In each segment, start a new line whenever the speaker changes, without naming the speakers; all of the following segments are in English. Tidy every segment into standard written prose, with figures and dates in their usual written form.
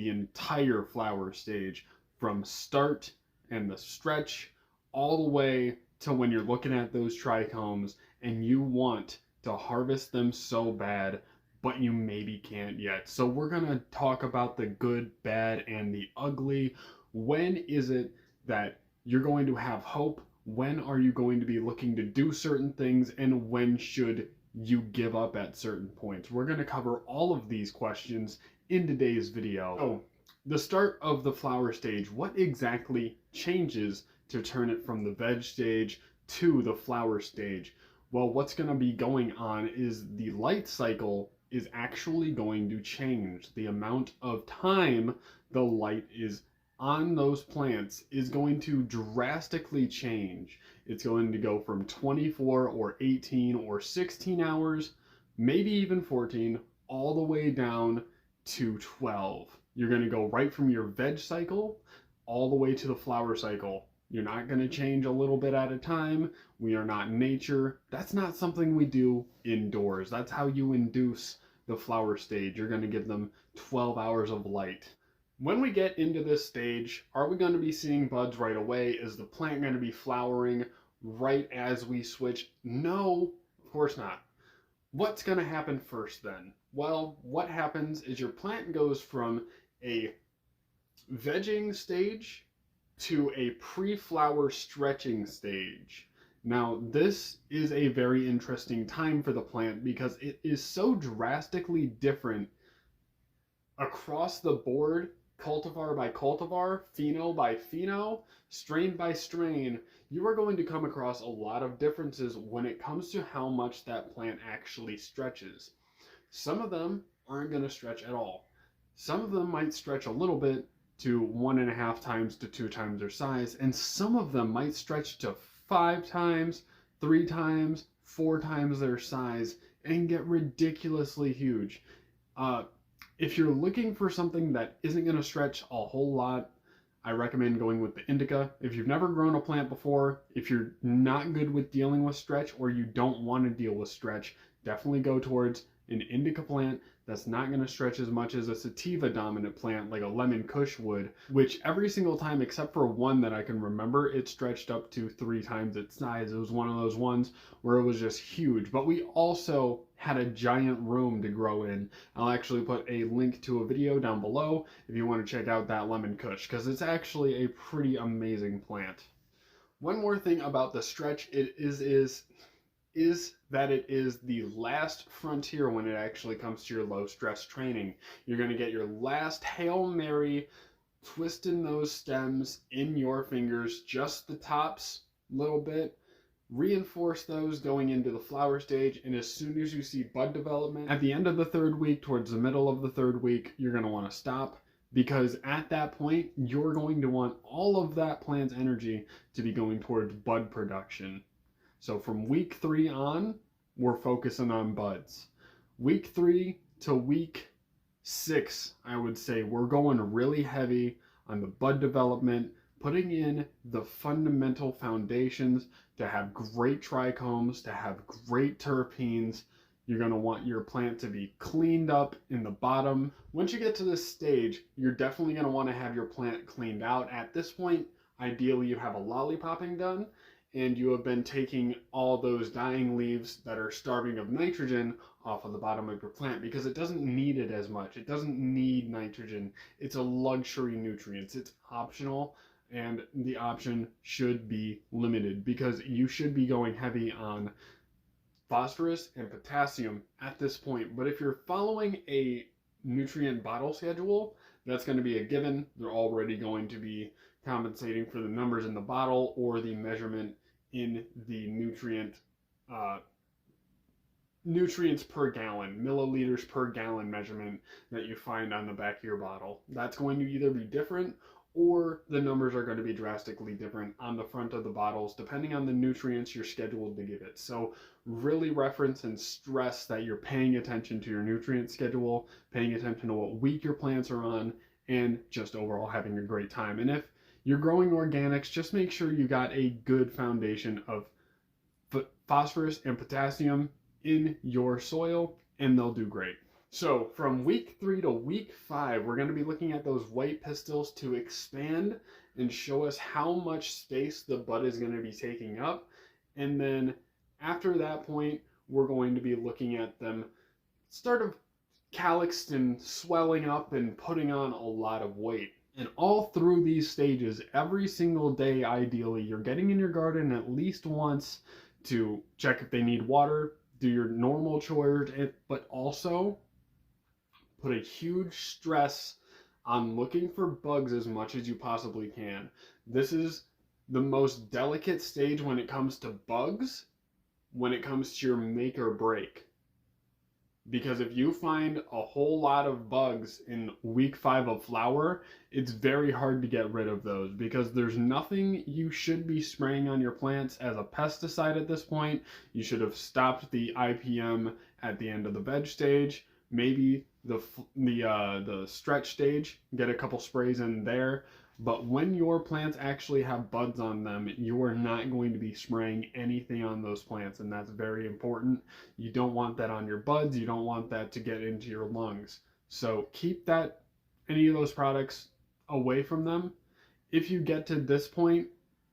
the entire flower stage, from start and the stretch all the way to when you're looking at those trichomes and you want to harvest them so bad, but you maybe can't yet. So we're gonna talk about the good, bad, and the ugly. When is it that you're going to have hope? When are you going to be looking to do certain things? And when should you give up at certain points? We're gonna cover all of these questions in today's video. So, the start of the flower stage, what exactly changes to turn it from the veg stage to the flower stage? Well, what's going to be going on is the light cycle is actually going to change. The amount of time the light is on those plants is going to drastically change. It's going to go from 24 or 18 or 16 hours, maybe even 14, all the way down to 12. You're going to go right from your veg cycle all the way to the flower cycle. You're not going to change a little bit at a time. We are not nature. That's not something we do indoors. That's how you induce the flower stage. You're going to give them 12 hours of light. When we get into this stage, are we going to be seeing buds right away? Is the plant going to be flowering right as we switch? No, of course not. What's going to happen first then? Well, what happens is your plant goes from a vegging stage to a pre-flower stretching stage. Now, this is a very interesting time for the plant because it is so drastically different across the board, cultivar by cultivar, pheno by pheno, strain by strain. You are going to come across a lot of differences when it comes to how much that plant actually stretches. Some of them aren't going to stretch at all. Some of them might stretch a little bit to 1.5 times to 2 times their size, and some of them might stretch to 5 times, 3 times, 4 times their size and get ridiculously huge. If you're looking for something that isn't going to stretch a whole lot, I recommend going with the indica. If you've never grown a plant before, if you're not good with dealing with stretch or you don't want to deal with stretch, definitely go towards an indica plant that's not going to stretch as much as a sativa dominant plant like a lemon kush would, which every single time except for one that I can remember, it stretched up to 3 times its size. It was one of those ones where it was just huge, but we also had a giant room to grow in. I'll actually put a link to a video down below if you want to check out that lemon kush, because it's actually a pretty amazing plant. One more thing about the stretch, it is that it is the last frontier when it actually comes to your low stress training. You're going to get your last Hail Mary, twisting those stems in your fingers, just the tops a little bit, reinforce those going into the flower stage, and as soon as you see bud development, at the end of the 3rd week, towards the middle of the 3rd week, you're going to want to stop, because at that point, you're going to want all of that plant's energy to be going towards bud production. So from week 3 on, we're focusing on buds. Week 3 to week 6, I would say, we're going really heavy on the bud development, putting in the fundamental foundations to have great trichomes, to have great terpenes. You're going to want your plant to be cleaned up in the bottom. Once you get to this stage, you're definitely going to want to have your plant cleaned out. At this point, ideally you have a lollipopping done, and you have been taking all those dying leaves that are starving of nitrogen off of the bottom of your plant, because it doesn't need it as much. It doesn't need nitrogen. It's a luxury nutrient. It's optional, and the option should be limited, because you should be going heavy on phosphorus and potassium at this point. But if you're following a nutrient bottle schedule, that's going to be a given. They're already going to be compensating for the numbers in the bottle or the measurement in the nutrients per gallon, milliliters per gallon measurement that you find on the back of your bottle. That's going to either be different, or the numbers are going to be drastically different on the front of the bottles depending on the nutrients you're scheduled to give it. So really reference and stress that you're paying attention to your nutrient schedule, paying attention to what week your plants are on, and just overall having a great time. And if you're growing organics, just make sure you got a good foundation of phosphorus and potassium in your soil, and they'll do great. So from week 3 to week 5, we're going to be looking at those white pistils to expand and show us how much space the bud is going to be taking up. And then after that point, we're going to be looking at them start of calyxed and swelling up and putting on a lot of weight. And all through these stages, every single day, ideally, you're getting in your garden at least once to check if they need water, do your normal chores, but also put a huge stress on looking for bugs as much as you possibly can. This is the most delicate stage when it comes to bugs, when it comes to your make or break. Because if you find a whole lot of bugs in week 5 of flower, it's very hard to get rid of those because there's nothing you should be spraying on your plants as a pesticide at this point. You should have stopped the IPM at the end of the veg stage. Maybe the stretch stage, get a couple sprays in there. But when your plants actually have buds on them, you are not going to be spraying anything on those plants, and that's very important. You don't want that on your buds. You don't want that to get into your lungs. So keep any of those products away from them. If you get to this point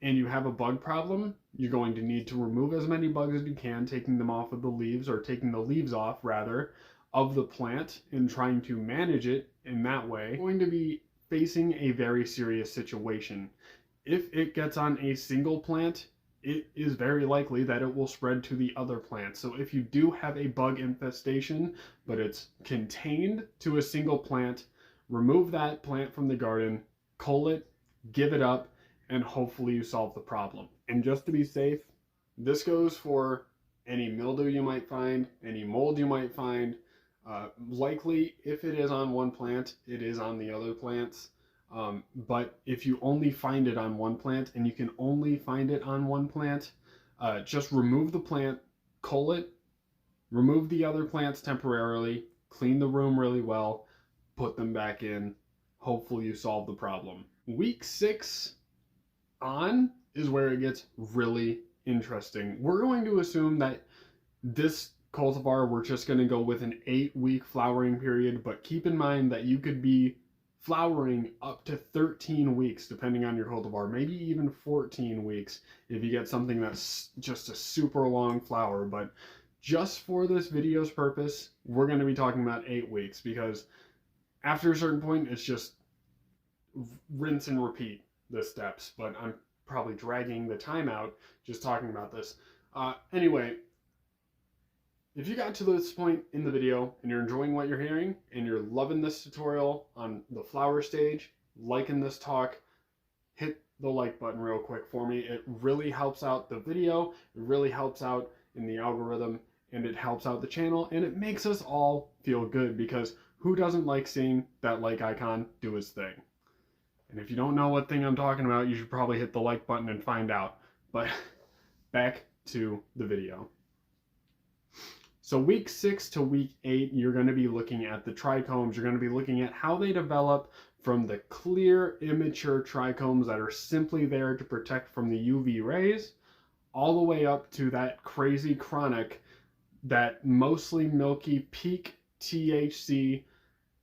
and you have a bug problem, you're going to need to remove as many bugs as you can, taking them off of the leaves, or taking the leaves off rather, of the plant and trying to manage it in that way. You're going to be facing a very serious situation. If it gets on a single plant, it is very likely that it will spread to the other plants. So if you do have a bug infestation, but it's contained to a single plant, remove that plant from the garden, cull it, give it up, and hopefully you solve the problem. And just to be safe, this goes for any mildew you might find, any mold you might find. Likely, if it is on one plant, it is on the other plants. But if you only find it on one plant, and you can only find it on one plant, just remove the plant, cull it, remove the other plants temporarily, clean the room really well, put them back in. Hopefully you solve the problem. Week 6 on is where it gets really interesting. We're going to assume that this cultivar, we're just going to go with an 8-week flowering period, but keep in mind that you could be flowering up to 13 weeks depending on your cultivar, maybe even 14 weeks if you get something that's just a super long flower. But just for this video's purpose, we're going to be talking about 8 weeks, because after a certain point it's just rinse and repeat the steps, but I'm probably dragging the time out just talking about this. Anyway, if you got to this point in the video and you're enjoying what you're hearing and you're loving this tutorial on the flower stage, liking this talk, hit the like button real quick for me. It really helps out the video, it really helps out in the algorithm, and it helps out the channel, and it makes us all feel good, because who doesn't like seeing that like icon do its thing? And if you don't know what thing I'm talking about, you should probably hit the like button and find out. But back to the video. So week 6 to week 8, you're going to be looking at the trichomes. You're going to be looking at how they develop from the clear, immature trichomes that are simply there to protect from the UV rays, all the way up to that crazy chronic, that mostly milky peak THC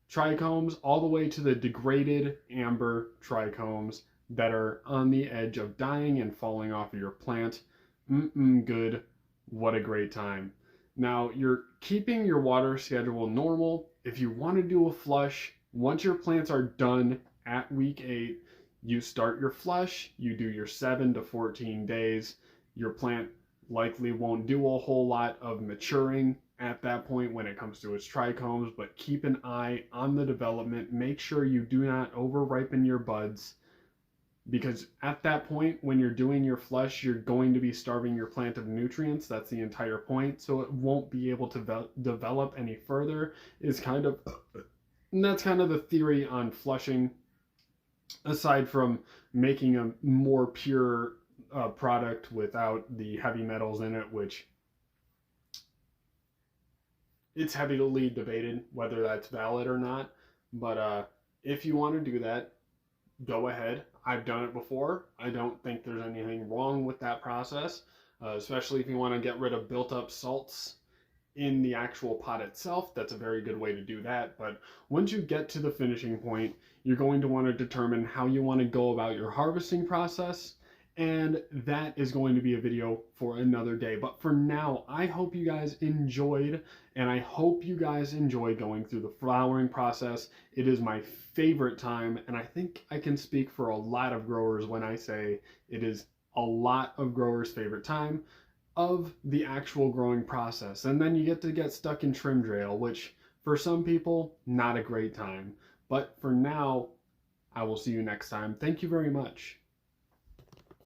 trichomes, all the way to the degraded amber trichomes that are on the edge of dying and falling off of your plant. Good. What a great time. Now, you're keeping your water schedule normal. If you want to do a flush, once your plants are done at week 8, you start your flush, you do your 7 to 14 days. Your plant likely won't do a whole lot of maturing at that point when it comes to its trichomes, but keep an eye on the development. Make sure you do not over ripen your buds, because at that point, when you're doing your flush, you're going to be starving your plant of nutrients. That's the entire point. So it won't be able to develop any further. That's kind of the theory on flushing, aside from making a more pure product without the heavy metals in it, which it's heavily debated whether that's valid or not. But if you want to do that, go ahead. I've done it before. I don't think there's anything wrong with that process, especially if you want to get rid of built up salts in the actual pot itself, that's a very good way to do that. But once you get to the finishing point, you're going to want to determine how you want to go about your harvesting process. And that is going to be a video for another day. But for now, I hope you guys enjoyed, and I hope you guys enjoy going through the flowering process. It is my favorite time, and I think I can speak for a lot of growers when I say it is a lot of growers' favorite time of the actual growing process. And then you get to get stuck in trim trail, which for some people, not a great time. But for now, I will see you next time. Thank you very much.